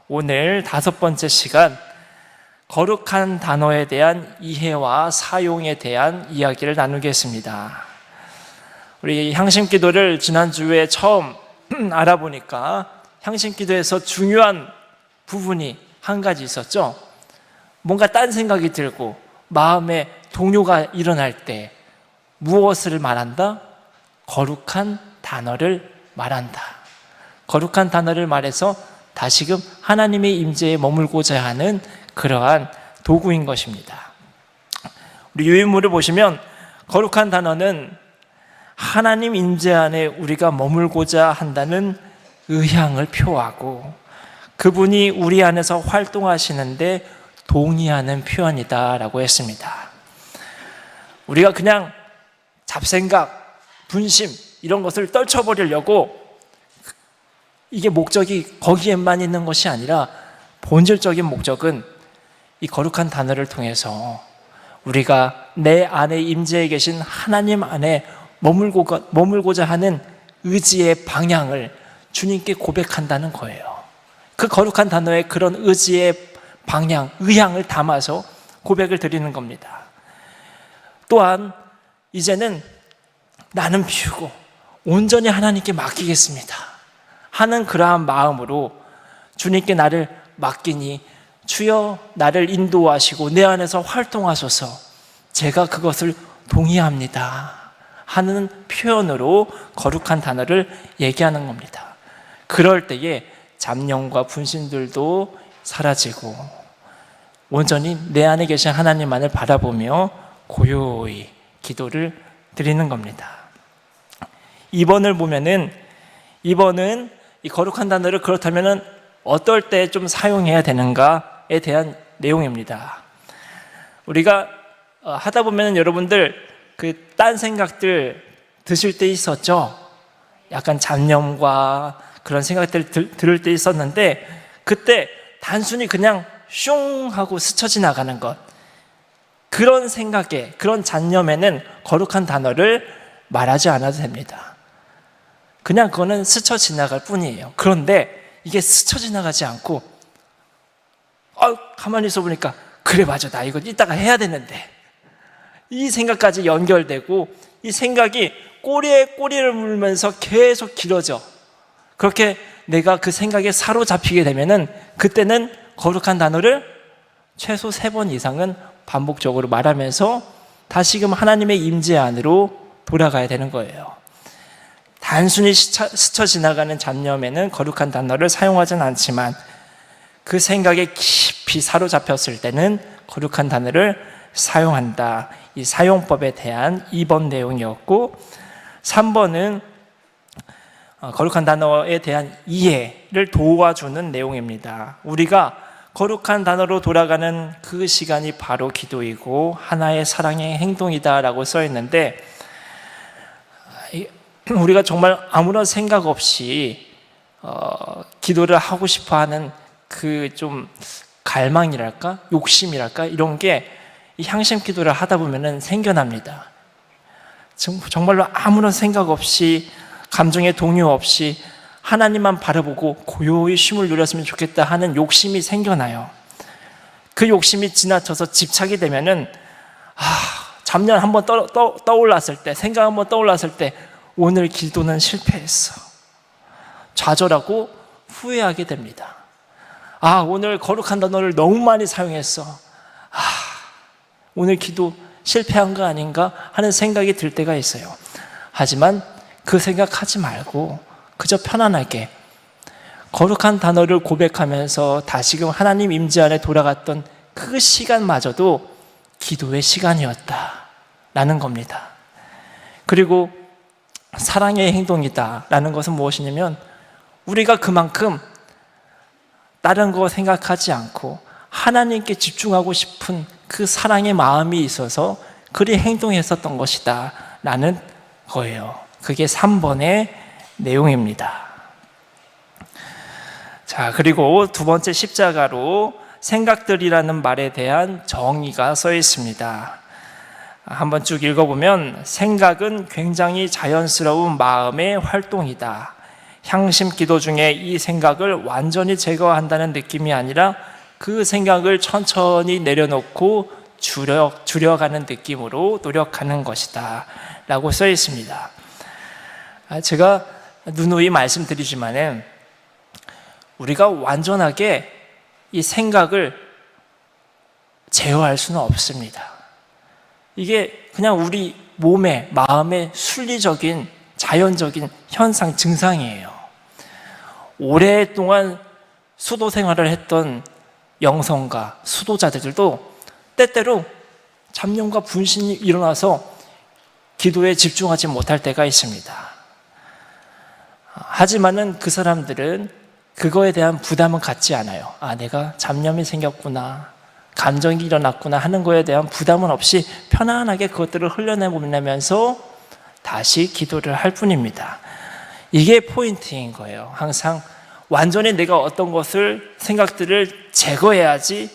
오늘 5번째 시간, 거룩한 단어에 대한 이해와 사용에 대한 이야기를 나누겠습니다. 우리 향심기도를 지난주에 처음 알아보니까 향심기도에서 중요한 부분이 한 가지 있었죠. 뭔가 딴 생각이 들고 마음에 동요가 일어날 때 무엇을 말한다? 거룩한 단어를 말한다. 거룩한 단어를 말해서 다시금 하나님의 임재에 머물고자 하는 그러한 도구인 것입니다. 우리 유인물을 보시면 거룩한 단어는 하나님 임재 안에 우리가 머물고자 한다는 의향을 표하고 그분이 우리 안에서 활동하시는데 동의하는 표현이다라고 했습니다. 우리가 그냥 잡생각, 분심 이런 것을 떨쳐버리려고 이게 목적이 거기에만 있는 것이 아니라 본질적인 목적은 이 거룩한 단어를 통해서 우리가 내 안에 임재해 계신 하나님 안에 머물고자 하는 의지의 방향을 주님께 고백한다는 거예요. 그 거룩한 단어에 그런 의지의 방향, 의향을 담아서 고백을 드리는 겁니다. 또한 이제는 나는 비우고 온전히 하나님께 맡기겠습니다 하는 그러한 마음으로 주님께 나를 맡기니 주여 나를 인도하시고 내 안에서 활동하소서 제가 그것을 동의합니다 하는 표현으로 거룩한 단어를 얘기하는 겁니다. 그럴 때에 잡념과 분심들도 사라지고 온전히 내 안에 계신 하나님만을 바라보며 고요히 기도를 드리는 겁니다. 2번을 보면은 2번은 이 거룩한 단어를 그렇다면 어떨 때 좀 사용해야 되는가에 대한 내용입니다. 우리가 하다 보면 여러분들 그 딴 생각들 드실 때 있었죠? 약간 잡념과 그런 생각들 들을 때 있었는데 그때 단순히 그냥 슝 하고 스쳐 지나가는 것, 그런 생각에, 그런 잡념에는 거룩한 단어를 말하지 않아도 됩니다. 그냥 그거는 스쳐 지나갈 뿐이에요. 그런데 이게 스쳐 지나가지 않고 가만히 있어 보니까 그래 맞아 나 이거 이따가 해야 되는데 이 생각까지 연결되고 이 생각이 꼬리에 꼬리를 물면서 계속 길어져. 그렇게 내가 그 생각에 사로잡히게 되면은 그때는 거룩한 단어를 최소 3번 이상은 반복적으로 말하면서 다시금 하나님의 임재 안으로 돌아가야 되는 거예요. 단순히 스쳐 지나가는 잡념에는 거룩한 단어를 사용하진 않지만 그 생각에 깊이 사로잡혔을 때는 거룩한 단어를 사용한다. 이 사용법에 대한 2번 내용이었고 3번은 거룩한 단어에 대한 이해를 도와주는 내용입니다. 우리가 거룩한 단어로 돌아가는 그 시간이 바로 기도이고 하나의 사랑의 행동이다라고 써 있는데 우리가 정말 아무런 생각 없이 기도를 하고 싶어하는 그 좀 갈망이랄까 욕심이랄까 이런 게 이 향심 기도를 하다 보면은 생겨납니다. 정말로 아무런 생각 없이 감정의 동요 없이 하나님만 바라보고 고요히 쉼을 누렸으면 좋겠다 하는 욕심이 생겨나요. 그 욕심이 지나쳐서 집착이 되면은 잡념 한번 떠올랐을 때, 생각 한번 떠올랐을 때 오늘 기도는 실패했어. 좌절하고 후회하게 됩니다. 오늘 거룩한 단어를 너무 많이 사용했어. 오늘 기도 실패한 거 아닌가 하는 생각이 들 때가 있어요. 하지만 그 생각하지 말고 그저 편안하게 거룩한 단어를 고백하면서 다시금 하나님 임재 안에 돌아갔던 그 시간마저도 기도의 시간이었다라는 겁니다. 그리고 사랑의 행동이다라는 것은 무엇이냐면 우리가 그만큼 다른 거 생각하지 않고 하나님께 집중하고 싶은 그 사랑의 마음이 있어서 그리 행동했었던 것이다 라는 거예요. 그게 3번의 내용입니다. 자, 그리고 2번째 십자가로 생각들이라는 말에 대한 정의가 써 있습니다. 한번 쭉 읽어보면 생각은 굉장히 자연스러운 마음의 활동이다. 향심 기도 중에 이 생각을 완전히 제거한다는 느낌이 아니라 그 생각을 천천히 내려놓고 줄여가는 느낌으로 노력하는 것이다 라고 써 있습니다. 제가 누누이 말씀드리지만은 우리가 완전하게 이 생각을 제어할 수는 없습니다. 이게 그냥 우리 몸의, 마음의 순리적인, 자연적인 현상, 증상이에요. 오랫동안 수도 생활을 했던 영성가, 수도자들도 때때로 잡념과 분신이 일어나서 기도에 집중하지 못할 때가 있습니다. 하지만은 그 사람들은 그거에 대한 부담은 갖지 않아요. 내가 잡념이 생겼구나, 감정이 일어났구나 하는 거에 대한 부담은 없이 편안하게 그것들을 흘려내보내면서 다시 기도를 할 뿐입니다. 이게 포인트인 거예요. 항상 완전히 내가 어떤 것을, 생각들을 제거해야지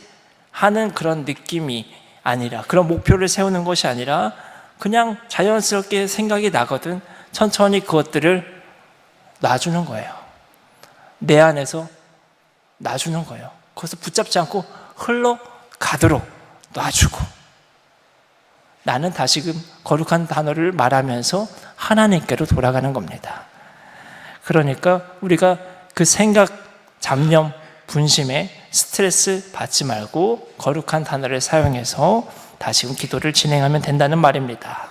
하는 그런 느낌이 아니라, 그런 목표를 세우는 것이 아니라 그냥 자연스럽게 생각이 나거든 천천히 그것들을 놔주는 거예요. 내 안에서 놔주는 거예요. 그것을 붙잡지 않고 흘러가도록 놔주고, 나는 다시금 거룩한 단어를 말하면서 하나님께로 돌아가는 겁니다. 그러니까 우리가 그 생각, 잡념, 분심에 스트레스 받지 말고 거룩한 단어를 사용해서 다시금 기도를 진행하면 된다는 말입니다.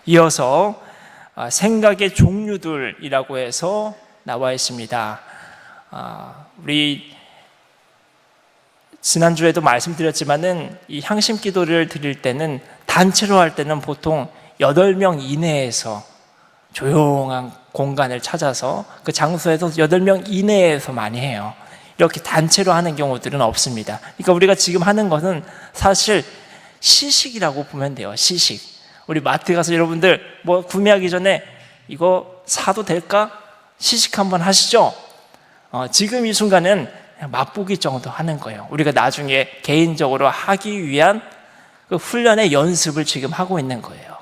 이어서 생각의 종류들이라고 해서 나와 있습니다. 우리 지난주에도 말씀드렸지만은 이 향심 기도를 드릴 때는, 단체로 할 때는 보통 8명 이내에서 조용한 공간을 찾아서 그 장소에서 8명 이내에서 많이 해요. 이렇게 단체로 하는 경우들은 없습니다. 그러니까 우리가 지금 하는 것은 사실 시식이라고 보면 돼요. 시식. 우리 마트 가서 여러분들 뭐 구매하기 전에 이거 사도 될까? 시식 한번 하시죠? 지금 이 순간은 그냥 맛보기 정도 하는 거예요. 우리가 나중에 개인적으로 하기 위한 그 훈련의 연습을 지금 하고 있는 거예요.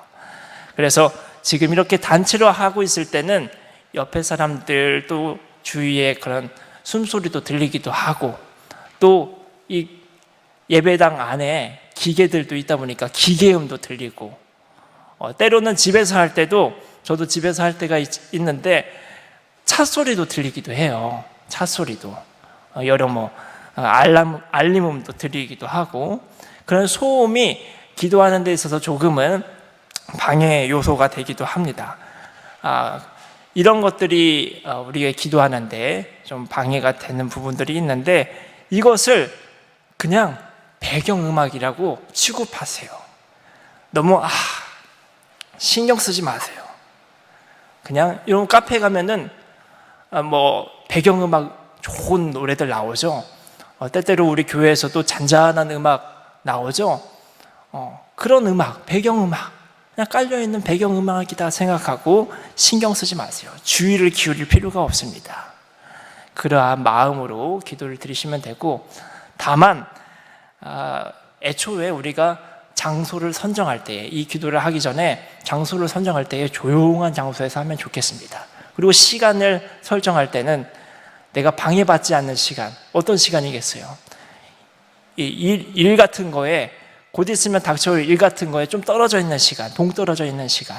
그래서 지금 이렇게 단체로 하고 있을 때는 옆에 사람들도 주위에 그런 숨소리도 들리기도 하고, 또 이 예배당 안에 기계들도 있다 보니까 기계음도 들리고, 때로는 집에서 할 때도, 저도 집에서 할 때가 있는데 차 소리도 들리기도 해요. 차 소리도 여러 알림음도 들리기도 하고, 그런 소음이 기도하는 데 있어서 조금은 방해 요소가 되기도 합니다. 이런 것들이 우리가 기도하는데 좀 방해가 되는 부분들이 있는데, 이것을 그냥 배경음악이라고 취급하세요. 너무 신경 쓰지 마세요. 그냥 이런 카페 가면은 뭐 배경음악 좋은 노래들 나오죠. 때때로 우리 교회에서도 잔잔한 음악 나오죠. 그런 음악, 배경음악, 그냥 깔려있는 배경음악이다 생각하고 신경 쓰지 마세요. 주의를 기울일 필요가 없습니다. 그러한 마음으로 기도를 드리시면 되고, 다만 애초에 우리가 장소를 선정할 때, 이 기도를 하기 전에 장소를 선정할 때에 조용한 장소에서 하면 좋겠습니다. 그리고 시간을 설정할 때는 내가 방해받지 않는 시간, 어떤 시간이겠어요? 일 같은 거에, 곧 있으면 닥쳐올 일 같은 거에 좀 떨어져 있는 시간, 동떨어져 있는 시간,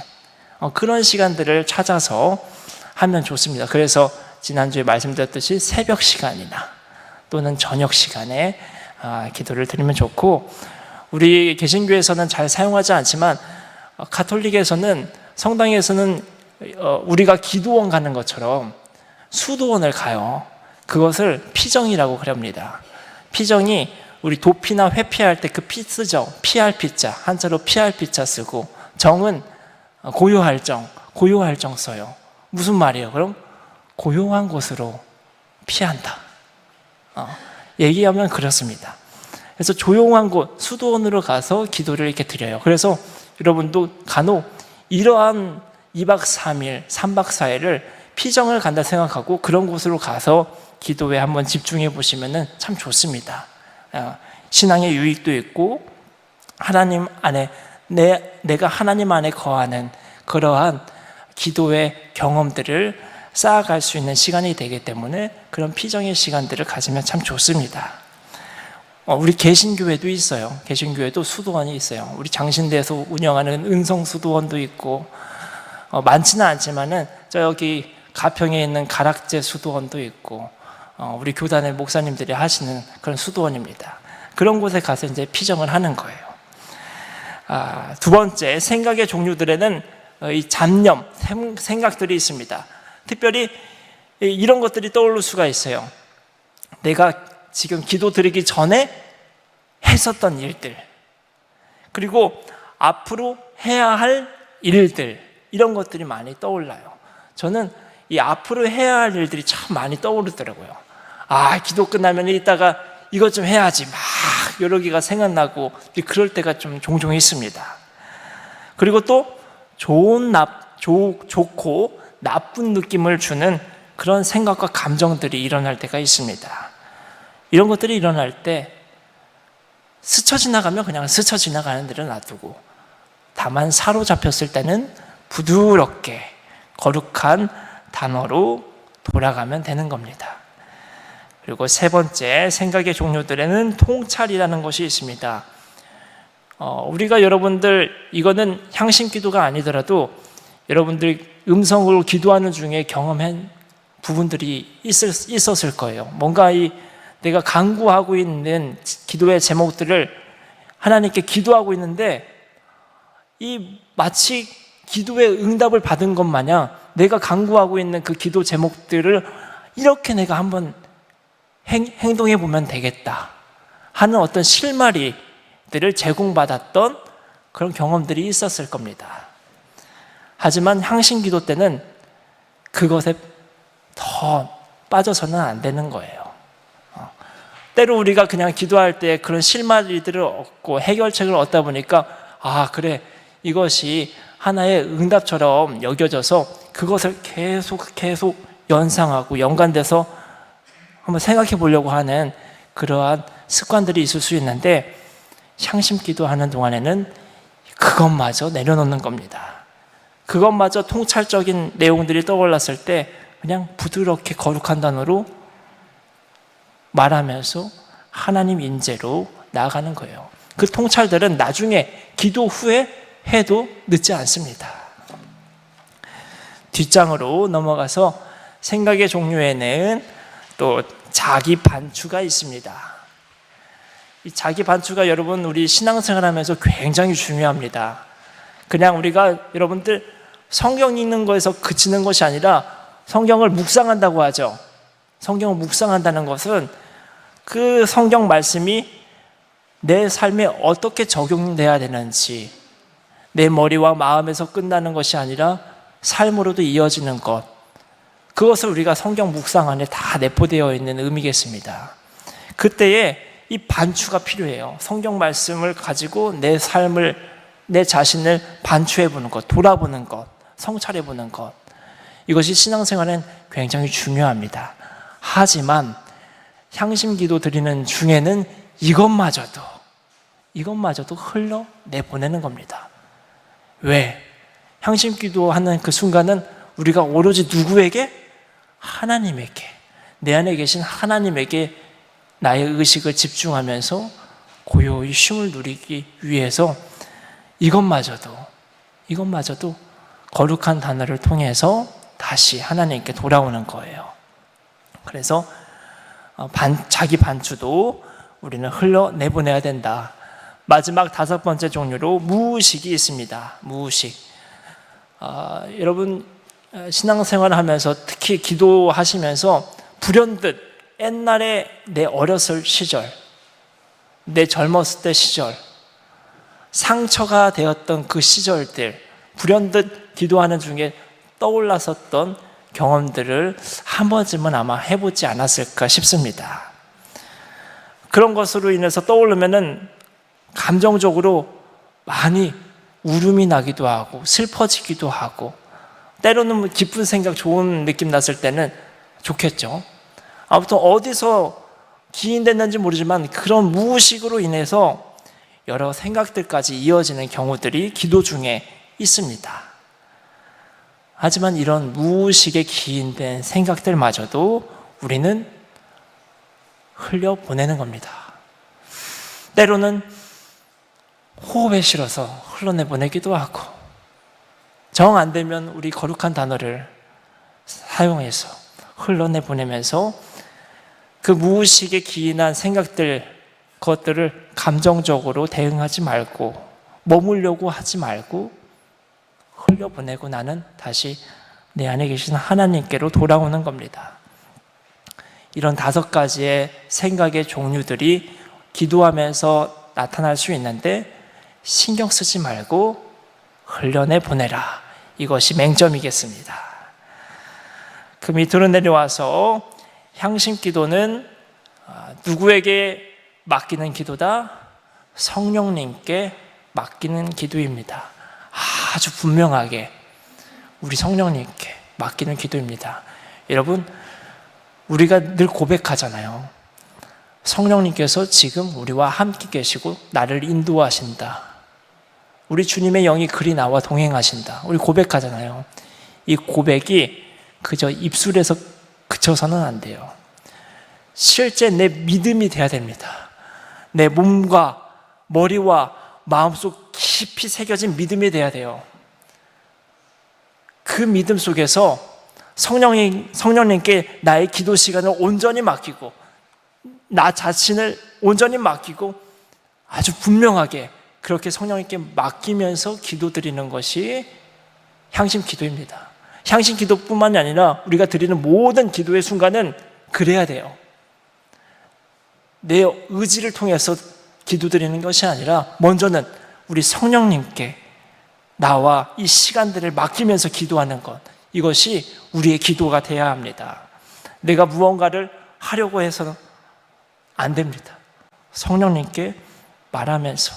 그런 시간들을 찾아서 하면 좋습니다. 그래서 지난주에 말씀드렸듯이 새벽 시간이나 또는 저녁 시간에 기도를 드리면 좋고, 우리 개신교에서는 잘 사용하지 않지만 가톨릭에서는, 성당에서는 우리가 기도원 가는 것처럼 수도원을 가요. 그것을 피정이라고 그럽니다. 피정이 우리 도피나 회피할 때 그 피 쓰죠. 피할 피자, 한자로 피할 피자 쓰고, 정은 고요할 정 써요. 무슨 말이에요? 그럼 고요한 곳으로 피한다. 얘기하면 그렇습니다. 그래서 조용한 곳, 수도원으로 가서 기도를 이렇게 드려요. 그래서 여러분도 간혹 이러한 2박 3일, 3박 4일을 피정을 간다 생각하고 그런 곳으로 가서 기도에 한번 집중해 보시면 참 좋습니다. 신앙의 유익도 있고, 하나님 안에, 내가 하나님 안에 거하는 그러한 기도의 경험들을 쌓아갈 수 있는 시간이 되기 때문에 그런 피정의 시간들을 가지면 참 좋습니다. 우리 개신교회도 있어요. 개신교회도 수도원이 있어요. 우리 장신대에서 운영하는 은성 수도원도 있고, 많지는 않지만은 저기 가평에 있는 가락제 수도원도 있고, 우리 교단의 목사님들이 하시는 그런 수도원입니다. 그런 곳에 가서 이제 피정을 하는 거예요. 두 번째, 생각의 종류들에는 이 잡념, 생각들이 있습니다. 특별히 이런 것들이 떠오를 수가 있어요. 내가 지금 기도 드리기 전에 했었던 일들, 그리고 앞으로 해야 할 일들, 이런 것들이 많이 떠올라요. 저는 이 앞으로 해야 할 일들이 참 많이 떠오르더라고요. 기도 끝나면 이따가 이것 좀 해야지, 막 여러 개가 생각나고 그럴 때가 좀 종종 있습니다. 그리고 또 좋고 나쁜 느낌을 주는 그런 생각과 감정들이 일어날 때가 있습니다. 이런 것들이 일어날 때 스쳐 지나가면 그냥 스쳐 지나가는 대로 놔두고, 다만 사로잡혔을 때는 부드럽게 거룩한 단어로 돌아가면 되는 겁니다. 그리고 세 번째, 생각의 종류들에는 통찰이라는 것이 있습니다. 우리가 여러분들, 이거는 향신 기도가 아니더라도 여러분들 음성으로 기도하는 중에 경험한 부분들이 있었을 거예요. 뭔가 내가 간구하고 있는 기도의 제목들을 하나님께 기도하고 있는데, 마치 기도의 응답을 받은 것 마냥 내가 간구하고 있는 그 기도 제목들을 이렇게 내가 한번 행동해 보면 되겠다 하는 어떤 실마리들을 제공받았던 그런 경험들이 있었을 겁니다. 하지만 향신 기도 때는 그것에 더 빠져서는 안 되는 거예요. 때로 우리가 그냥 기도할 때 그런 실마리들을 얻고 해결책을 얻다 보니까 그래, 이것이 하나의 응답처럼 여겨져서 그것을 계속 연상하고 연관돼서 한번 생각해 보려고 하는 그러한 습관들이 있을 수 있는데, 향심 기도하는 동안에는 그것마저 내려놓는 겁니다. 그것마저 통찰적인 내용들이 떠올랐을 때 그냥 부드럽게 거룩한 단어로 말하면서 하나님 인재로 나아가는 거예요. 그 통찰들은 나중에 기도 후에 해도 늦지 않습니다. 뒷장으로 넘어가서 생각의 종류에는 또 자기 반추가 있습니다. 이 자기 반추가 여러분, 우리 신앙생활하면서 굉장히 중요합니다. 그냥 우리가 여러분들 성경 읽는 거에서 그치는 것이 아니라 성경을 묵상한다고 하죠. 성경을 묵상한다는 것은 그 성경 말씀이 내 삶에 어떻게 적용돼야 되는지, 내 머리와 마음에서 끝나는 것이 아니라 삶으로도 이어지는 것, 그것을 우리가 성경 묵상 안에 다 내포되어 있는 의미겠습니다. 그때에 이 반추가 필요해요. 성경 말씀을 가지고 내 삶을, 내 자신을 반추해 보는 것, 돌아보는 것, 성찰해 보는 것, 이것이 신앙생활엔 굉장히 중요합니다. 하지만 향심기도 드리는 중에는 이것마저도 흘러내보내는 겁니다. 왜? 향심기도 하는 그 순간은 우리가 오로지 누구에게? 하나님에게, 내 안에 계신 하나님에게 나의 의식을 집중하면서 고요히 쉼을 누리기 위해서 이것마저도 거룩한 단어를 통해서 다시 하나님께 돌아오는 거예요. 그래서 자기 반추도 우리는 흘러내보내야 된다. 마지막 다섯 번째 종류로 무의식이 있습니다. 무의식. 여러분 신앙생활을 하면서 특히 기도하시면서 불현듯 옛날에 내 어렸을 시절, 내 젊었을 때 시절, 상처가 되었던 그 시절들, 불현듯 기도하는 중에 떠올랐었던 경험들을 한 번쯤은 아마 해보지 않았을까 싶습니다. 그런 것으로 인해서 떠오르면은 감정적으로 많이 울음이 나기도 하고 슬퍼지기도 하고, 때로는 기쁜 생각, 좋은 느낌 났을 때는 좋겠죠. 아무튼 어디서 기인됐는지 모르지만 그런 무의식으로 인해서 여러 생각들까지 이어지는 경우들이 기도 중에 있습니다. 하지만 이런 무의식의 기인된 생각들마저도 우리는 흘려보내는 겁니다. 때로는 호흡에 실어서 흘러내보내기도 하고, 정 안 되면 우리 거룩한 단어를 사용해서 흘러내보내면서 그 무의식에 기인한 생각들, 그것들을 감정적으로 대응하지 말고 머물려고 하지 말고 흘려보내고 나는 다시 내 안에 계신 하나님께로 돌아오는 겁니다. 이런 5가지의 생각의 종류들이 기도하면서 나타날 수 있는데 신경 쓰지 말고 흘려내보내라. 이것이 맹점이겠습니다. 그 밑으로 내려와서 향심기도는 누구에게 맡기는 기도다? 성령님께 맡기는 기도입니다. 아주 분명하게 우리 성령님께 맡기는 기도입니다. 여러분, 우리가 늘 고백하잖아요. 성령님께서 지금 우리와 함께 계시고 나를 인도하신다. 우리 주님의 영이 그리 나와 동행하신다. 우리 고백하잖아요. 이 고백이 그저 입술에서 그쳐서는 안 돼요. 실제 내 믿음이 돼야 됩니다. 내 몸과 머리와 마음속 깊이 새겨진 믿음이 돼야 돼요. 그 믿음 속에서 성령님께 나의 기도 시간을 온전히 맡기고 나 자신을 온전히 맡기고 아주 분명하게 그렇게 성령님께 맡기면서 기도드리는 것이 향심 기도입니다. 향심 기도뿐만이 아니라 우리가 드리는 모든 기도의 순간은 그래야 돼요. 내 의지를 통해서 기도드리는 것이 아니라 먼저는 우리 성령님께 나와 이 시간들을 맡기면서 기도하는 것, 이것이 우리의 기도가 되어야 합니다. 내가 무언가를 하려고 해서는 안 됩니다. 성령님께 말하면서,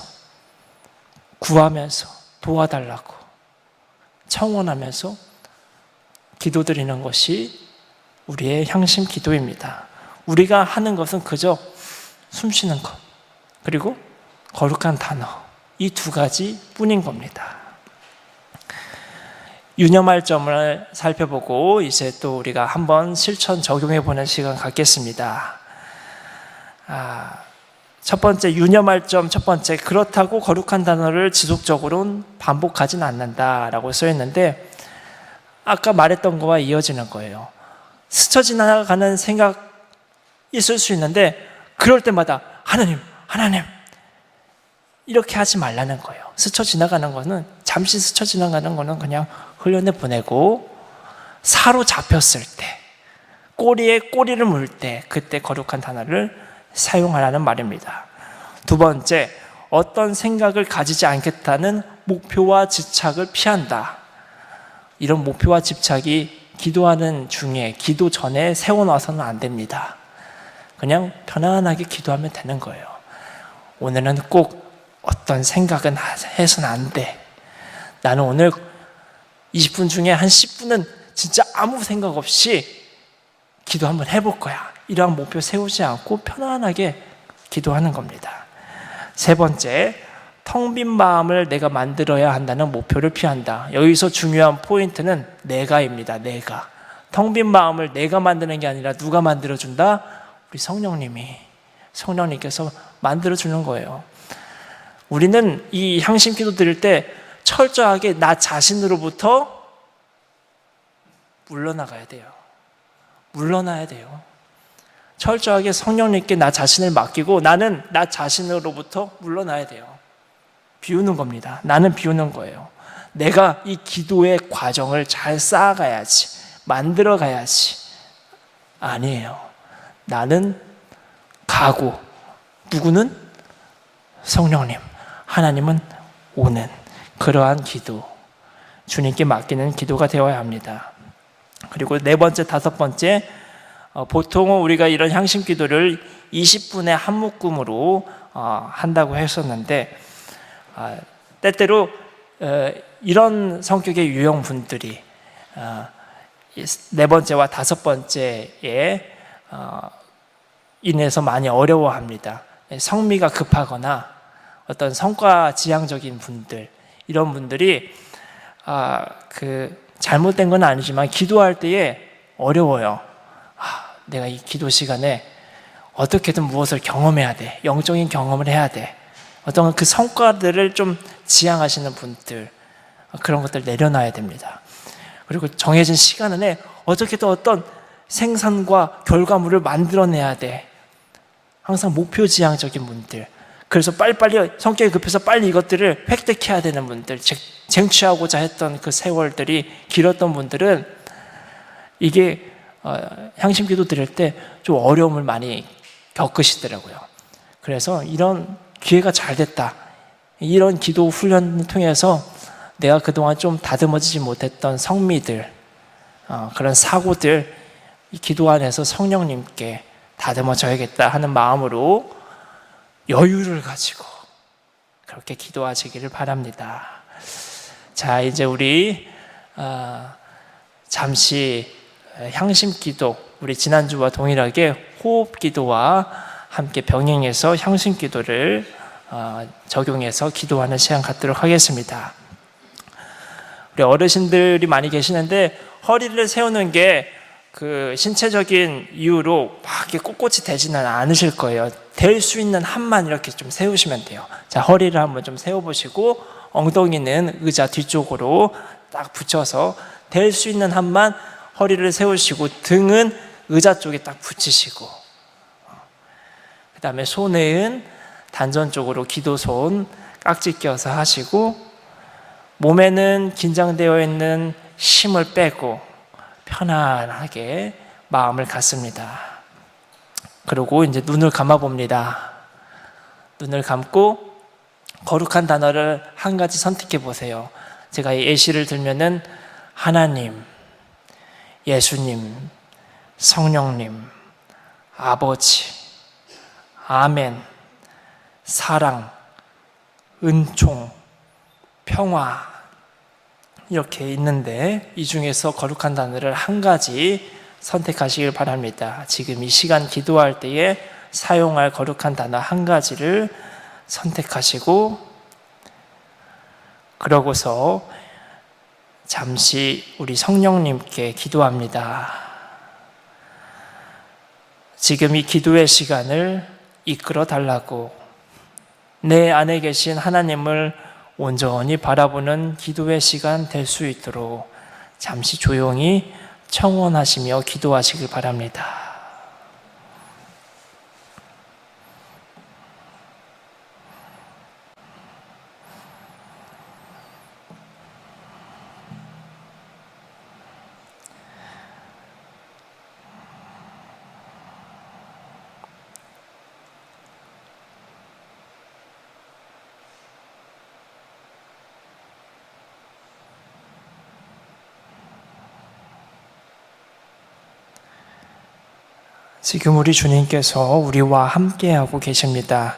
구하면서, 도와달라고 청원하면서 기도드리는 것이 우리의 향심 기도입니다. 우리가 하는 것은 그저 숨쉬는 것, 그리고 거룩한 단어, 이 2가지 뿐인 겁니다. 유념할 점을 살펴보고 이제 또 우리가 한번 실천 적용해보는 시간 갖겠습니다. 첫 번째, 유념할 점 첫 번째, 그렇다고 거룩한 단어를 지속적으로는 반복하진 않는다라고 써있는데 아까 말했던 거와 이어지는 거예요. 스쳐 지나가는 생각 있을 수 있는데 그럴 때마다 하나님 이렇게 하지 말라는 거예요. 스쳐 지나가는 거는, 잠시 스쳐 지나가는 거는 그냥 흘려내보내고, 사로잡혔을 때, 꼬리에 꼬리를 물 때 그때 거룩한 단어를 사용하라는 말입니다. 2번째, 어떤 생각을 가지지 않겠다는 목표와 집착을 피한다. 이런 목표와 집착이 기도하는 중에, 기도 전에 세워놔서는 안 됩니다. 그냥 편안하게 기도하면 되는 거예요. 오늘은 꼭 어떤 생각은 해서는 안 돼. 나는 오늘 20분 중에 한 10분은 진짜 아무 생각 없이 기도 한번 해볼 거야. 이러한 목표 세우지 않고 편안하게 기도하는 겁니다. 3번째, 텅 빈 마음을 내가 만들어야 한다는 목표를 피한다. 여기서 중요한 포인트는 내가입니다. 내가. 텅 빈 마음을 내가 만드는 게 아니라 누가 만들어준다? 우리 성령님께서 만들어주는 거예요. 우리는 이 향심 기도 드릴 때 철저하게 나 자신으로부터 물러나가야 돼요. 물러나야 돼요. 철저하게 성령님께 나 자신을 맡기고 나는 나 자신으로부터 물러나야 돼요. 비우는 겁니다. 나는 비우는 거예요. 내가 이 기도의 과정을 잘 쌓아가야지, 만들어가야지. 아니에요. 나는 가고, 누구는? 성령님, 하나님은 오는 그러한 기도, 주님께 맡기는 기도가 되어야 합니다. 그리고 4번째, 5번째, 보통은 우리가 이런 향심 기도를 20분의 한 묶음으로 한다고 했었는데, 때때로 이런 성격의 유형분들이 4번째와 5번째에 인해서 많이 어려워합니다. 성미가 급하거나 어떤 성과 지향적인 분들, 이런 분들이 잘못된 건 아니지만 기도할 때에 어려워요. 내가 이 기도 시간에 어떻게든 무엇을 경험해야 돼. 영적인 경험을 해야 돼. 어떤 그 성과들을 좀 지향하시는 분들, 그런 것들 내려놔야 됩니다. 그리고 정해진 시간 안에 어떻게든 어떤 생산과 결과물을 만들어내야 돼. 항상 목표 지향적인 분들, 그래서 빨리빨리 성격이 급해서 빨리 이것들을 획득해야 되는 분들, 즉 쟁취하고자 했던 그 세월들이 길었던 분들은 이게 향심 기도 드릴 때 좀 어려움을 많이 겪으시더라고요. 그래서 이런 기회가 잘 됐다. 이런 기도 훈련을 통해서 내가 그동안 좀 다듬어지지 못했던 성미들, 그런 사고들, 이 기도 안에서 성령님께 다듬어져야겠다 하는 마음으로 여유를 가지고 그렇게 기도하시기를 바랍니다. 자, 이제 우리 잠시 향심 기도, 우리 지난주와 동일하게 호흡 기도와 함께 병행해서 향심 기도를 적용해서 기도하는 시간 갖도록 하겠습니다. 우리 어르신들이 많이 계시는데 허리를 세우는 게 그 신체적인 이유로 막 이렇게 꼿꼿이 되지는 않으실 거예요. 될 수 있는 한만 이렇게 좀 세우시면 돼요. 자, 허리를 한번 좀 세워보시고 엉덩이는 의자 뒤쪽으로 딱 붙여서 될 수 있는 한만 허리를 세우시고 등은 의자 쪽에 딱 붙이시고, 그 다음에 손은 단전 쪽으로 기도손 깍지 껴서 하시고, 몸에는 긴장되어 있는 힘을 빼고 편안하게 마음을 갖습니다. 그리고 이제 눈을 감아 봅니다. 눈을 감고 거룩한 단어를 한 가지 선택해 보세요. 제가 이 예시를 들면은 하나님, 예수님, 성령님, 아버지, 아멘, 사랑, 은총, 평화, 이렇게 있는데 이 중에서 거룩한 단어를 한 가지 선택하시길 바랍니다. 지금 이 시간 기도할 때에 사용할 거룩한 단어 한 가지를 선택하시고, 그러고서 잠시 우리 성령님께 기도합니다. 지금 이 기도의 시간을 이끌어 달라고, 내 안에 계신 하나님을 온전히 바라보는 기도의 시간 될 수 있도록 잠시 조용히 청원하시며 기도하시길 바랍니다. 지금 우리 주님께서 우리와 함께하고 계십니다.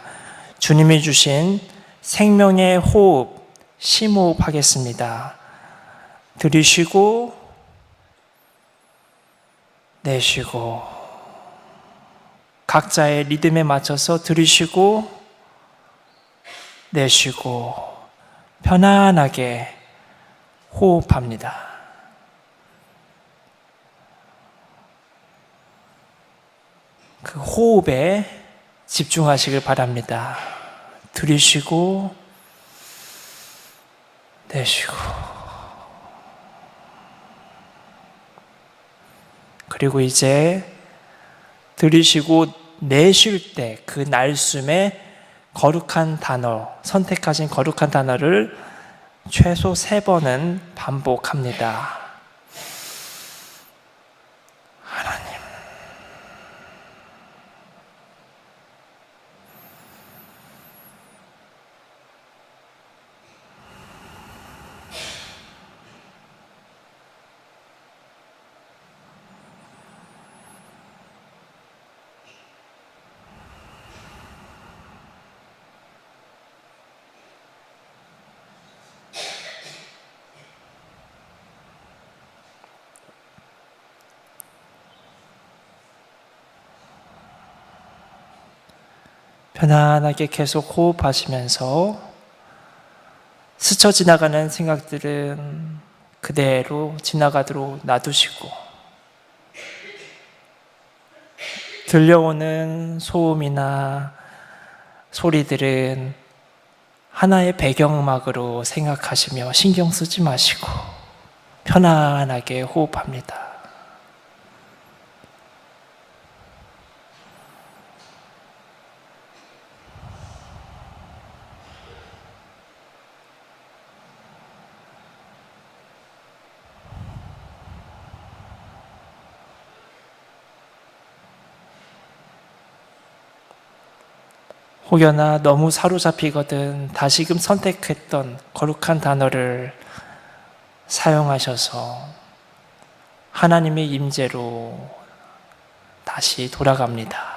주님이 주신 생명의 호흡, 심호흡 하겠습니다. 들이쉬고 내쉬고, 각자의 리듬에 맞춰서 들이쉬고 내쉬고 편안하게 호흡합니다. 그 호흡에 집중하시길 바랍니다. 들이쉬고 내쉬고, 그리고 이제 들이쉬고 내쉴 때 그 날숨에 거룩한 단어, 선택하신 거룩한 단어를 최소 3번은 반복합니다. 편안하게 계속 호흡하시면서 스쳐 지나가는 생각들은 그대로 지나가도록 놔두시고 들려오는 소음이나 소리들은 하나의 배경음악으로 생각하시며 신경 쓰지 마시고 편안하게 호흡합니다. 혹여나 너무 사로잡히거든 다시금 선택했던 거룩한 단어를 사용하셔서 하나님의 임재로 다시 돌아갑니다.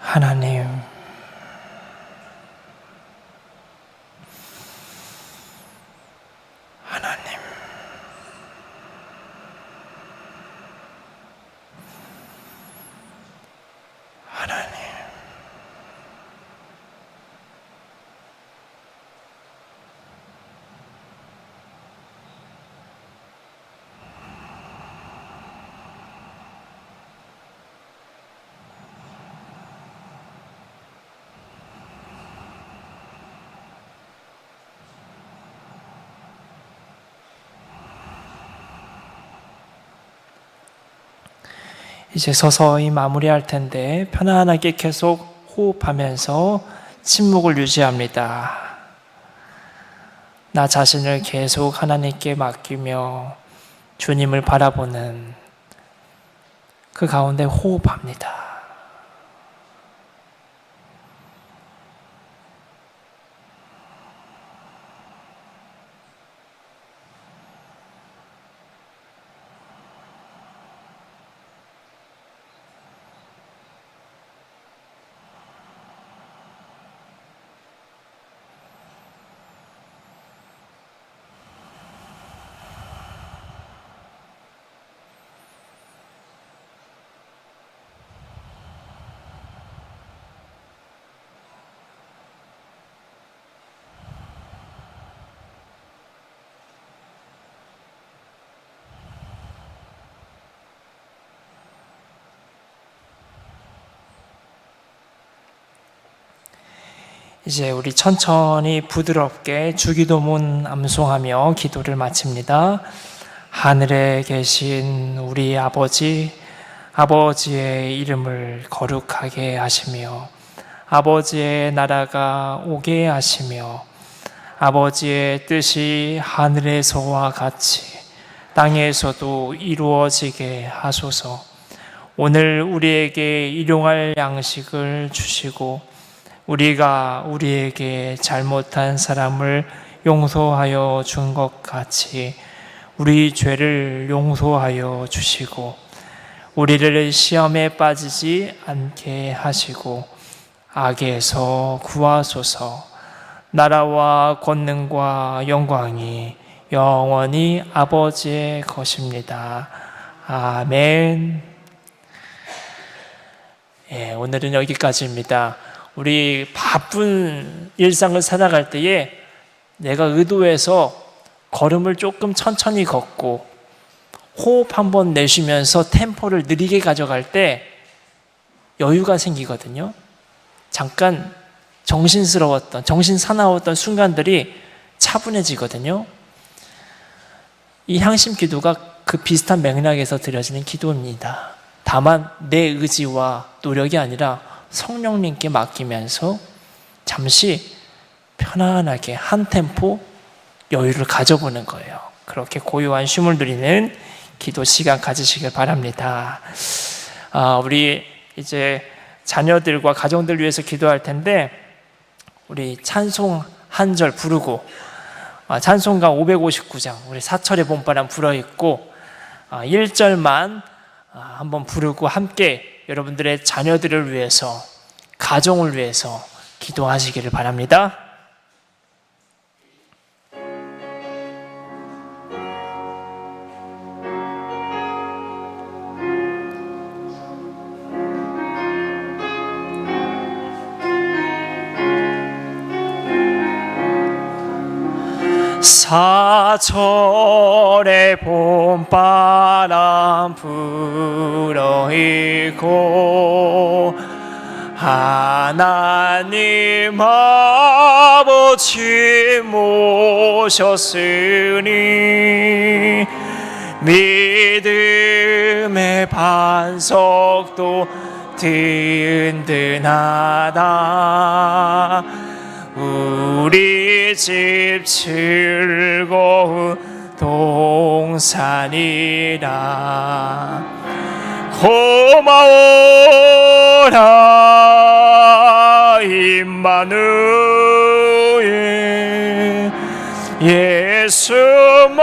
하나님, 하나님, 하나님. 이제 서서히 마무리할 텐데 편안하게 계속 호흡하면서 침묵을 유지합니다. 나 자신을 계속 하나님께 맡기며 주님을 바라보는 그 가운데 호흡합니다. 이제 우리 천천히 부드럽게 주기도문 암송하며 기도를 마칩니다. 하늘에 계신 우리 아버지, 아버지의 이름을 거룩하게 하시며 아버지의 나라가 오게 하시며 아버지의 뜻이 하늘에서와 같이 땅에서도 이루어지게 하소서. 오늘 우리에게 일용할 양식을 주시고 우리가 우리에게 잘못한 사람을 용서하여 준 것 같이 우리 죄를 용서하여 주시고 우리를 시험에 빠지지 않게 하시고 악에서 구하소서. 나라와 권능과 영광이 영원히 아버지의 것입니다. 아멘. 오늘은 여기까지입니다. 우리 바쁜 일상을 살아갈 때에 내가 의도해서 걸음을 조금 천천히 걷고 호흡 한번 내쉬면서 템포를 느리게 가져갈 때 여유가 생기거든요. 잠깐 정신 사나웠던 순간들이 차분해지거든요. 이 향심 기도가 그 비슷한 맥락에서 드려지는 기도입니다. 다만 내 의지와 노력이 아니라 성령님께 맡기면서 잠시 편안하게 한 템포 여유를 가져보는 거예요. 그렇게 고요한 쉼을 누리는 기도 시간 가지시길 바랍니다. 우리 이제 자녀들과 가정들 위해서 기도할 텐데, 우리 찬송 한 절 부르고 찬송가 559장 우리 사철의 봄바람 불어있고 1절만 한번 부르고 함께 여러분들의 자녀들을 위해서, 가정을 위해서 기도하시기를 바랍니다. 사철의 봄바람 불어있고 하나님 아버지 모셨으니 믿음의 반석도 든든하다. 우리 집 즐거운 동산이라. 고마워라 임마누엘, 예수만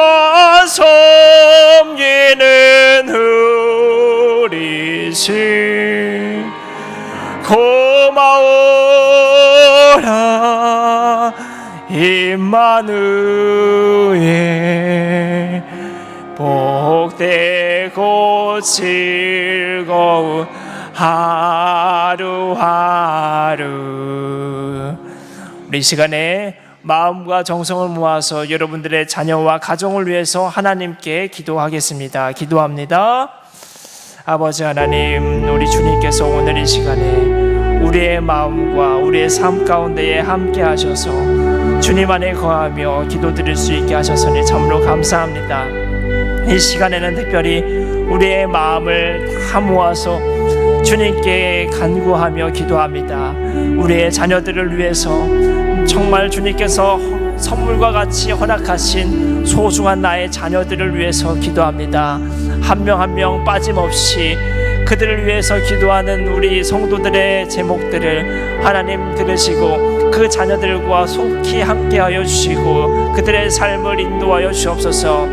섬기는 우리 집. 고마워라 임마누엘, 복되고 즐거운 하루하루. 우리 시간에 마음과 정성을 모아서 여러분들의 자녀와 가정을 위해서 하나님께 기도하겠습니다. 기도합니다. 아버지 하나님, 우리 주님께서 오늘 이 시간에 우리의 마음과 우리의 삶 가운데에 함께 하셔서 주님 안에 거하며 기도드릴 수 있게 하셔서니 참으로 감사합니다. 이 시간에는 특별히 우리의 마음을 다 모아서 주님께 간구하며 기도합니다. 우리의 자녀들을 위해서 정말 주님께서 선물과 같이 허락하신 소중한 나의 자녀들을 위해서 기도합니다. 한 명 한 명 빠짐없이 그들을 위해서 기도하는 우리 성도들의 제목들을 하나님 들으시고 그 자녀들과 속히 함께하여 주시고 그들의 삶을 인도하여 주옵소서.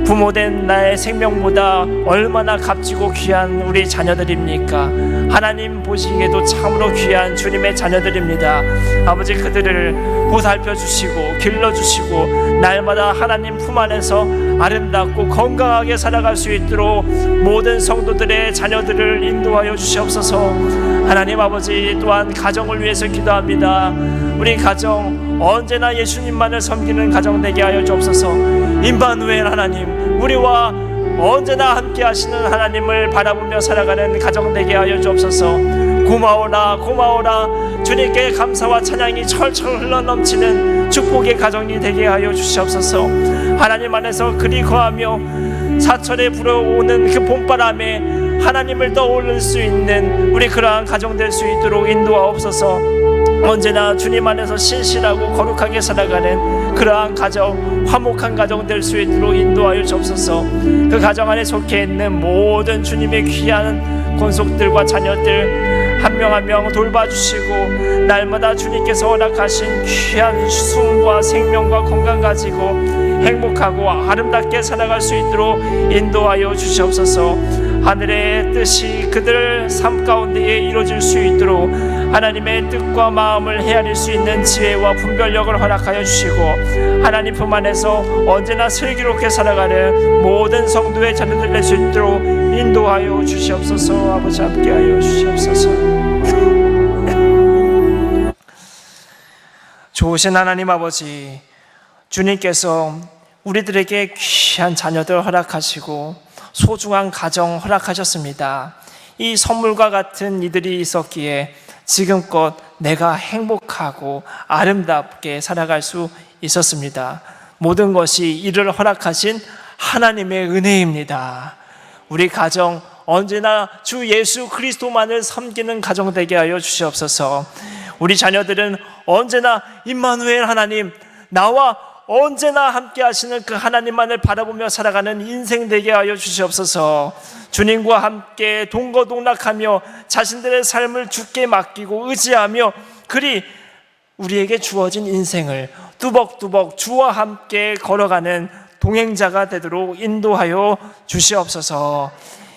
부모된 나의 생명보다 얼마나 값지고 귀한 우리 자녀들입니까? 하나님 보시기에도 참으로 귀한 주님의 자녀들입니다. 아버지, 그들을 보살펴 주시고 길러주시고 날마다 하나님 품 안에서 아름답고 건강하게 살아갈 수 있도록 모든 성도들의 자녀들을 인도하여 주시옵소서. 하나님 아버지, 또한 가정을 위해서 기도합니다. 우리 가정 언제나 예수님만을 섬기는 가정 되게 하여 주옵소서. 임마누엘 하나님, 우리와 언제나 함께 하시는 하나님을 바라보며 살아가는 가정 되게 하여 주옵소서. 고마워라 고마워라, 주님께 감사와 찬양이 철철 흘러넘치는 축복의 가정이 되게 하여 주시옵소서. 하나님 안에서 그리 거하며 사철에 불어오는 그 봄바람에 하나님을 떠올릴 수 있는 우리 그러한 가정 될 수 있도록 인도하옵소서. 언제나 주님 안에서 신실하고 거룩하게 살아가는 그러한 가정, 화목한 가정 될 수 있도록 인도하여 주옵소서. 그 가정 안에 속해 있는 모든 주님의 귀한 권속들과 자녀들 한 명 한 명 돌봐주시고 날마다 주님께서 허락하신 귀한 숨과 생명과 건강 가지고 행복하고 아름답게 살아갈 수 있도록 인도하여 주시옵소서. 하늘의 뜻이 그들 삶 가운데에 이루어질 수 있도록 하나님의 뜻과 마음을 헤아릴 수 있는 지혜와 분별력을 허락하여 주시고 하나님 품 안에서 언제나 슬기롭게 살아가는 모든 성도의 자녀들 될 수 있도록 인도하여 주시옵소서. 아버지, 함께하여 주시옵소서. 좋으신 하나님 아버지, 주님께서 우리들에게 귀한 자녀들 허락하시고 소중한 가정 허락하셨습니다. 이 선물과 같은 이들이 있었기에 지금껏 내가 행복하고 아름답게 살아갈 수 있었습니다. 모든 것이 이를 허락하신 하나님의 은혜입니다. 우리 가정 언제나 주 예수 그리스도만을 섬기는 가정 되게 하여 주시옵소서. 우리 자녀들은 언제나 임마누엘 하나님, 나와 언제나 함께 하시는 그 하나님만을 바라보며 살아가는 인생 되게 하여 주시옵소서. 주님과 함께 동거동락하며 자신들의 삶을 주께 맡기고 의지하며 그리 우리에게 주어진 인생을 뚜벅뚜벅 주와 함께 걸어가는 동행자가 되도록 인도하여 주시옵소서.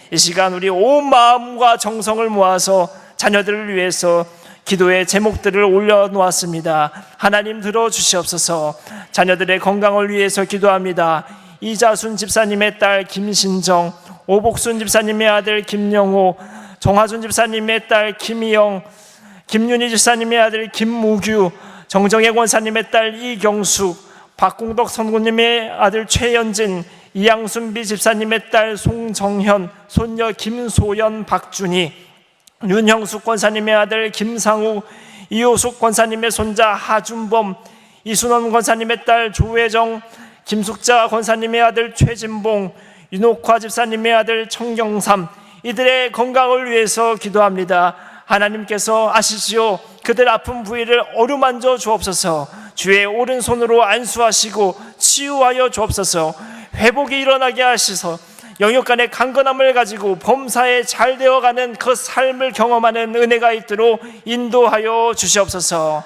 이 시간 우리 온 마음과 정성을 모아서 자녀들을 위해서 기도의 제목들을 올려놓았습니다. 하나님 들어주시옵소서. 자녀들의 건강을 위해서 기도합니다. 이자순 집사님의 딸 김신정, 오복순 집사님의 아들 김영호, 정하순 집사님의 딸 김희영, 김윤희 집사님의 아들 김무규, 정정혜 권사님의 딸 이경숙, 박공덕 선고님의 아들 최연진, 이양순비 집사님의 딸 송정현, 손녀 김소연, 박준희, 윤형숙 권사님의 아들 김상우, 이호숙 권사님의 손자 하준범, 이순원 권사님의 딸 조혜정, 김숙자 권사님의 아들 최진봉, 윤옥화 집사님의 아들 청경삼, 이들의 건강을 위해서 기도합니다. 하나님께서 아시지요. 그들 아픈 부위를 어루만져 주옵소서. 주의 오른손으로 안수하시고 치유하여 주옵소서. 회복이 일어나게 하시소. 영육간의 강건함을 가지고 범사에 잘 되어가는 그 삶을 경험하는 은혜가 있도록 인도하여 주시옵소서.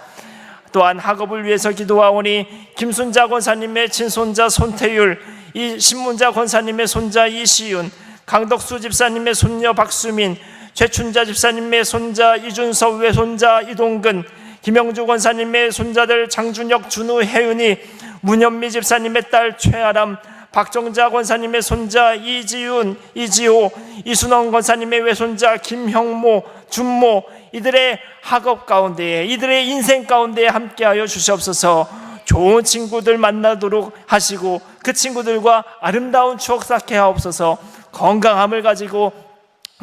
또한 학업을 위해서 기도하오니 김순자 권사님의 친손자 손태율, 이 신문자 권사님의 손자 이시윤, 강덕수 집사님의 손녀 박수민, 최춘자 집사님의 손자 이준섭, 외손자 이동근, 김영주 권사님의 손자들 장준혁, 준우, 혜은이, 문현미 집사님의 딸 최아람, 박정자 권사님의 손자 이지윤, 이지호, 이순원 권사님의 외손자 김형모, 준모, 이들의 학업 가운데에, 이들의 인생 가운데에 함께하여 주시옵소서. 좋은 친구들 만나도록 하시고 그 친구들과 아름다운 추억 쌓게 하옵소서. 건강함을 가지고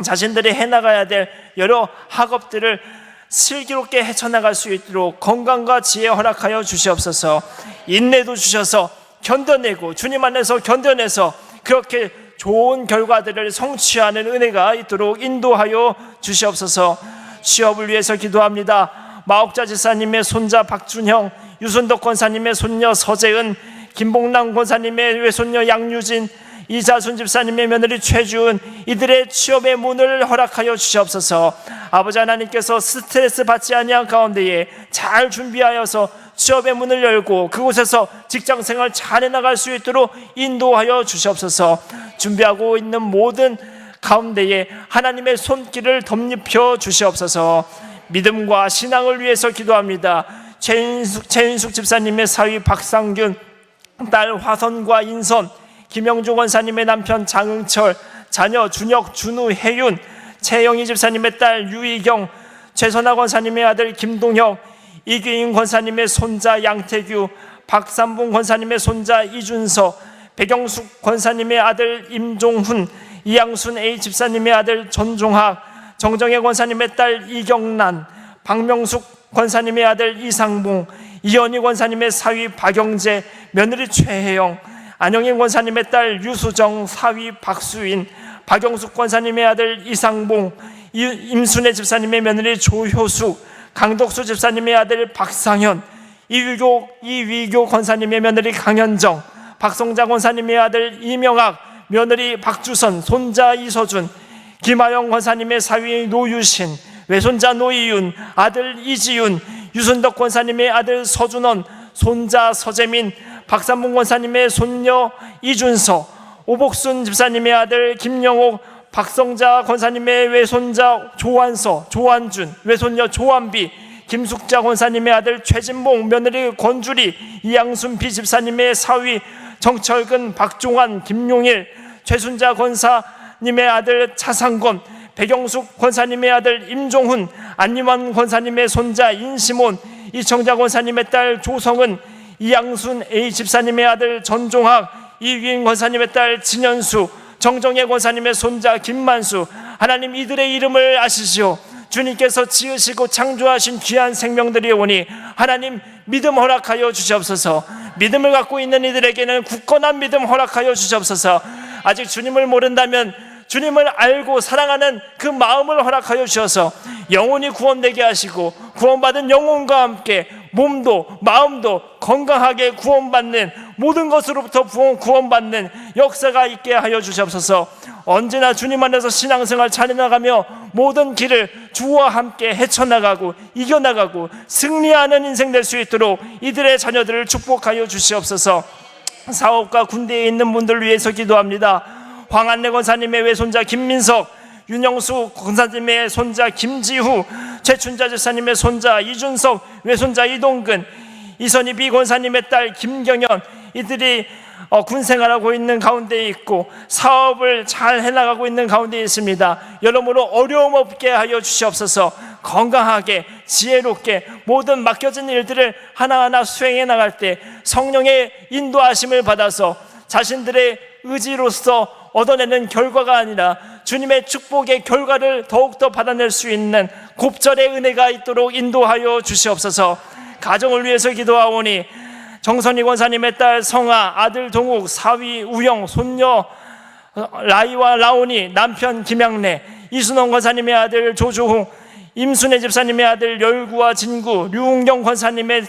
자신들이 해나가야 될 여러 학업들을 슬기롭게 헤쳐나갈 수 있도록 건강과 지혜 허락하여 주시옵소서. 인내도 주셔서 견뎌내고 주님 안에서 견뎌내서 그렇게 좋은 결과들을 성취하는 은혜가 있도록 인도하여 주시옵소서. 취업을 위해서 기도합니다. 마옥자 지사님의 손자 박준형, 유순덕 권사님의 손녀 서재은, 김봉남 권사님의 외손녀 양유진, 이자순 집사님의 며느리 최주은, 이들의 취업의 문을 허락하여 주시옵소서. 아버지 하나님께서 스트레스 받지 아니한 가운데에 잘 준비하여서 취업의 문을 열고 그곳에서 직장생활 잘 해나갈 수 있도록 인도하여 주시옵소서. 준비하고 있는 모든 가운데에 하나님의 손길을 덧입혀 주시옵소서. 믿음과 신앙을 위해서 기도합니다. 최인숙 집사님의 사위 박상균, 딸 화선과 인선, 김영주 권사님의 남편 장응철, 자녀 준혁, 준우, 혜윤, 최영희 집사님의 딸 유희경, 최선아 권사님의 아들 김동혁, 이규인 권사님의 손자 양태규, 박삼봉 권사님의 손자 이준서, 백영숙 권사님의 아들 임종훈, 이양순 A 집사님의 아들 전종학, 정정혜 권사님의 딸 이경란, 박명숙 권사님의 아들 이상봉, 이현희 권사님의 사위 박영재, 며느리 최혜영, 안영인 권사님의 딸 유수정, 사위 박수인, 박영숙 권사님의 아들 이상봉, 임순애 집사님의 며느리 조효숙, 강덕수 집사님의 아들 박상현, 이위교 권사님의 며느리 강현정, 박성자 권사님의 아들 이명학, 며느리 박주선, 손자 이서준, 김하영 권사님의 사위 노유신, 외손자 노이윤, 아들 이지윤, 유순덕 권사님의 아들 서준원, 손자 서재민, 박삼봉 권사님의 손녀 이준서, 오복순 집사님의 아들 김영옥, 박성자 권사님의 외손자 조한서, 조한준, 외손녀 조한비, 김숙자 권사님의 아들 최진봉, 며느리 권주리, 이양순 비 집사님의 사위 정철근, 박종환, 김용일, 최순자 권사님의 아들 차상권, 백영숙 권사님의 아들 임종훈, 안림환 권사님의 손자 인시몬, 이청자 권사님의 딸 조성은, 이양순 A 집사님의 아들 전종학, 이휘인 권사님의 딸 진현수, 정정혜 권사님의 손자 김만수, 하나님 이들의 이름을 아시시오. 주님께서 지으시고 창조하신 귀한 생명들이 오니 하나님 믿음 허락하여 주시옵소서. 믿음을 갖고 있는 이들에게는 굳건한 믿음 허락하여 주시옵소서. 아직 주님을 모른다면 주님을 알고 사랑하는 그 마음을 허락하여 주셔서 영혼이 구원되게 하시고 구원받은 영혼과 함께 몸도 마음도 건강하게 구원받는, 모든 것으로부터 구원받는 역사가 있게 하여 주시옵소서. 언제나 주님 안에서 신앙생활 잘해나가며 모든 길을 주와 함께 헤쳐나가고 이겨나가고 승리하는 인생 될 수 있도록 이들의 자녀들을 축복하여 주시옵소서. 사업과 군대에 있는 분들을 위해서 기도합니다. 황한래 권사님의 외손자 김민석, 윤영수 권사님의 손자 김지후, 최춘자 집사님의 손자 이준석, 외손자 이동근, 이선희 권사님의 딸 김경연, 이들이 군생활하고 있는 가운데 있고 사업을 잘 해나가고 있는 가운데 있습니다. 여러모로 어려움 없게 하여 주시옵소서. 건강하게 지혜롭게 모든 맡겨진 일들을 하나하나 수행해 나갈 때 성령의 인도하심을 받아서 자신들의 의지로서 얻어내는 결과가 아니라 주님의 축복의 결과를 더욱더 받아낼 수 있는 곱절의 은혜가 있도록 인도하여 주시옵소서. 가정을 위해서 기도하오니 정선희 권사님의 딸 성아, 아들 동욱, 사위 우영, 손녀 라이와 라온이, 남편 김양래, 이순원 권사님의 아들 조주홍, 임순애 집사님의 아들 열구와 진구, 류웅경 권사님의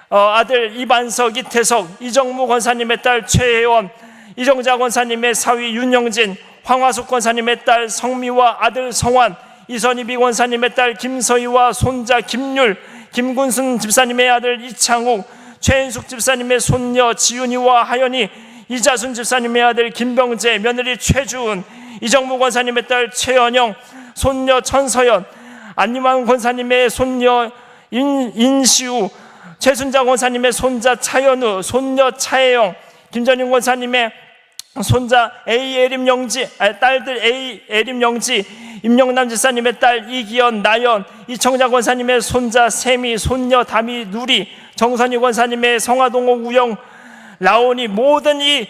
아들 이반석, 이태석, 이정무 권사님의 딸 최혜원, 이정자 권사님의 사위 윤영진, 황화숙 권사님의 딸 성미와 아들 성환, 이선희 권사님의 딸 김서희와 손자 김율, 김군순 집사님의 아들 이창욱, 최인숙 집사님의 손녀 지윤이와 하연이, 이자순 집사님의 아들 김병재, 며느리 최주은, 이정무 권사님의 딸 최연영, 손녀 천서연, 안림환 권사님의 손녀 인시우, 최순자 권사님의 손자 차연우, 손녀 차혜영, 김전윤 권사님의 손자 딸들 에림영지, 임영남 집사님의 딸 이기연, 나연, 이청자 권사님의 손자 세미, 손녀 다미, 누리, 정선희 권사님의 성화동호 우영, 라온이, 모든 이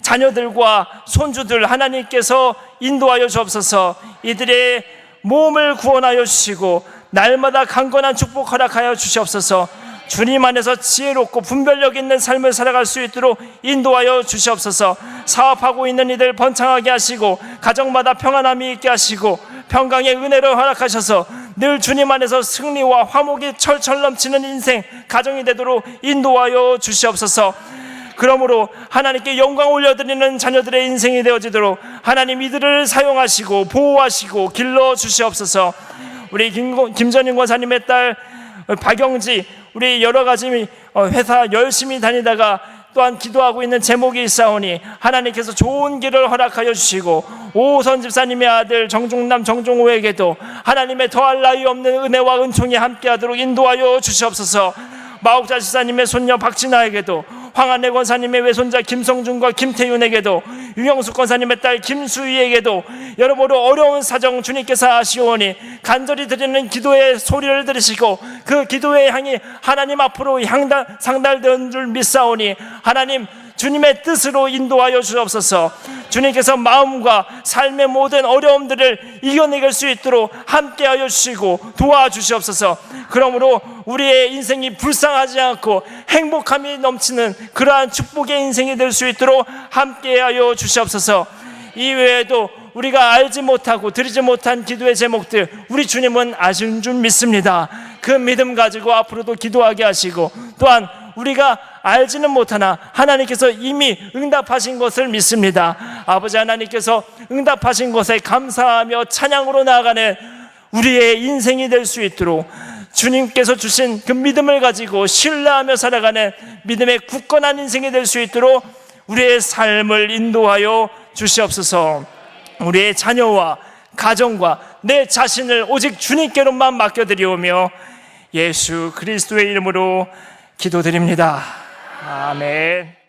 자녀들과 손주들 하나님께서 인도하여 주옵소서. 이들의 몸을 구원하여 주시고 날마다 강건한 축복 허락하여 주시옵소서. 주님 안에서 지혜롭고 분별력 있는 삶을 살아갈 수 있도록 인도하여 주시옵소서. 사업하고 있는 이들 번창하게 하시고 가정마다 평안함이 있게 하시고 평강의 은혜를 허락하셔서 늘 주님 안에서 승리와 화목이 철철 넘치는 인생 가정이 되도록 인도하여 주시옵소서. 그러므로 하나님께 영광 올려드리는 자녀들의 인생이 되어지도록 하나님 이들을 사용하시고 보호하시고 길러 주시옵소서. 우리 김전인 권사님의 딸 박영지, 우리 여러 가지 회사 열심히 다니다가 또한 기도하고 있는 제목이 있사오니 하나님께서 좋은 길을 허락하여 주시고, 오호선 집사님의 아들 정중남 정종호에게도 하나님의 더할 나위 없는 은혜와 은총이 함께하도록 인도하여 주시옵소서. 마옥자 집사님의 손녀 박진아에게도, 황한래 권사님의 외손자 김성준과 김태윤에게도, 유영숙 권사님의 딸 김수희에게도 여러모로 어려운 사정 주님께서 아시오니 간절히 드리는 기도의 소리를 들으시고 그 기도의 향이 하나님 앞으로 상달되는 줄 믿사오니 하나님 주님의 뜻으로 인도하여 주옵소서. 주님께서 마음과 삶의 모든 어려움들을 이겨내길 수 있도록 함께하여 주시고 도와주시옵소서. 그러므로 우리의 인생이 불쌍하지 않고 행복함이 넘치는 그러한 축복의 인생이 될 수 있도록 함께하여 주시옵소서. 이외에도 우리가 알지 못하고 드리지 못한 기도의 제목들 우리 주님은 아시는 줄 믿습니다. 그 믿음 가지고 앞으로도 기도하게 하시고, 또한 우리가 알지는 못하나 하나님께서 이미 응답하신 것을 믿습니다. 아버지 하나님께서 응답하신 것에 감사하며 찬양으로 나아가는 우리의 인생이 될 수 있도록 주님께서 주신 그 믿음을 가지고 신뢰하며 살아가는 믿음의 굳건한 인생이 될 수 있도록 우리의 삶을 인도하여 주시옵소서. 우리의 자녀와 가정과 내 자신을 오직 주님께로만 맡겨드리오며 예수 그리스도의 이름으로 기도드립니다. 아멘.